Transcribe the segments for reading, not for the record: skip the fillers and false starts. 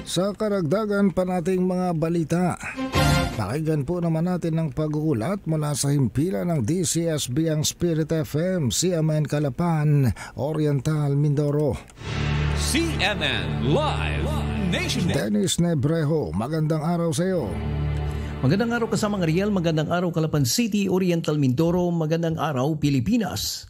Sa karagdagan pa nating mga balita, pakinggan po naman natin ang pag-uulat mula sa himpilan ng DCSB ang Spirit FM, CMN Calapan, Oriental, Mindoro. CMN Live Nation. Dennis Nebrejo, magandang araw sa iyo. Magandang araw kasama ng Riel, magandang araw Calapan City, Oriental, Mindoro, magandang araw Pilipinas.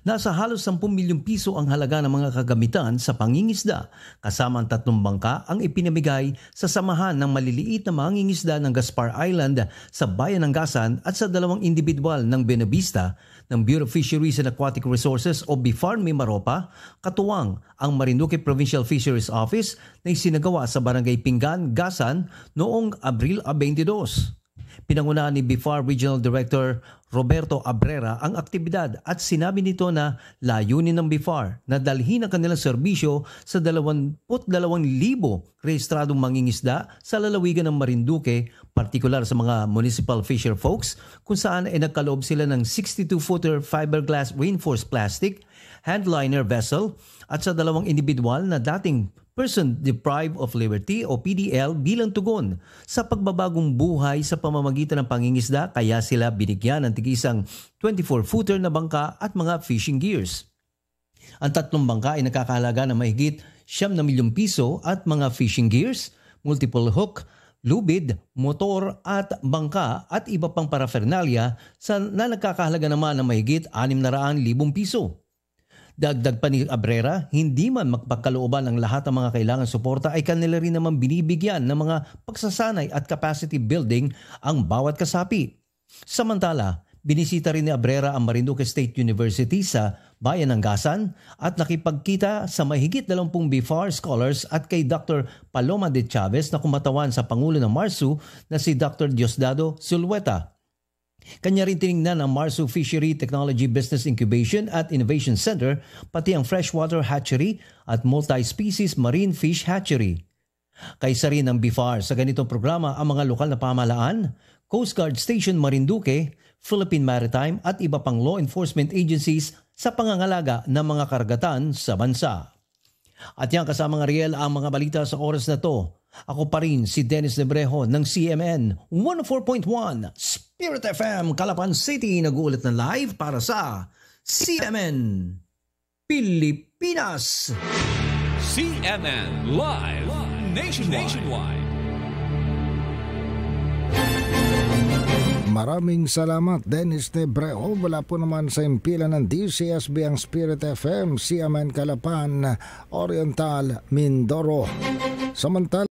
Nasa halos 10 milyong piso ang halaga ng mga kagamitan sa pangingisda kasama ang 3 bangka ang ipinamigay sa samahan ng maliliit na mangingisda ng Gaspar Island sa bayan ng Gasan at sa 2 individual ng Benavista ng Bureau of Fisheries and Aquatic Resources o BIFAR Mimaropa, katuwang ang Marinduque Provincial Fisheries Office na isinagawa sa Barangay Pinggan, Gasan noong Abril 22. Pinangunahan ni BIFAR Regional Director Roberto Abrera ang aktibidad at sinabi nito na layunin ng BIFAR na dalhin ang kanilang serbisyo sa 22,000 rehistradong mangingisda sa lalawigan ng Marinduque, partikular sa mga municipal fisher folks kung saan ay nagkaloob sila ng 62-footer fiberglass reinforced plastic, handliner vessel at sa 2 individual na dating Person Deprived of Liberty o PDL bilang tugon sa pagbabagong buhay sa pamamagitan ng pangingisda kaya sila binigyan ng tigisang 24-footer na bangka at mga fishing gears. Ang 3 bangka ay nakakahalaga ng mahigit 9 milyong piso at mga fishing gears, multiple hook, lubid, motor at bangka at iba pang paraphernalia na nagkakahalaga naman ng mahigit 600,000 piso. Dagdag pa ni Abrera, hindi man magpagkalooban ang lahat ng mga kailangan suporta ay kanila rin naman binibigyan ng mga pagsasanay at capacity building ang bawat kasapi. Samantala, binisita rin ni Abrera ang Marinduque State University sa bayan ng Gasan at nakipagkita sa mahigit 20 BIFAR scholars at kay Dr. Paloma de Chavez na kumatawan sa Pangulo ng MARSU na si Dr. Diosdado Zulueta. Kanya rin tinignan ang MARSU Fishery Technology Business Incubation at Innovation Center, pati ang Freshwater Hatchery at Multi-Species Marine Fish Hatchery. Kaisa rin ng BIFAR sa ganitong programa ang mga lokal na pamahalaan, Coast Guard Station Marinduque, Philippine Maritime at iba pang law enforcement agencies sa pangangalaga ng mga karagatan sa bansa. At yan kasama ng Riel ang mga balita sa oras na to. Ako pa rin si Dennis Nebrejo ng CMN 104.1 Spirit FM Calapan City, nag-uulat na live para sa CMN Pilipinas. CMN Live Nationwide. Maraming salamat Dennis Nebrejo. Wala po naman sa himpilan ng DCSB ang Spirit FM, CMN Calapan, Oriental, Mindoro. Samantala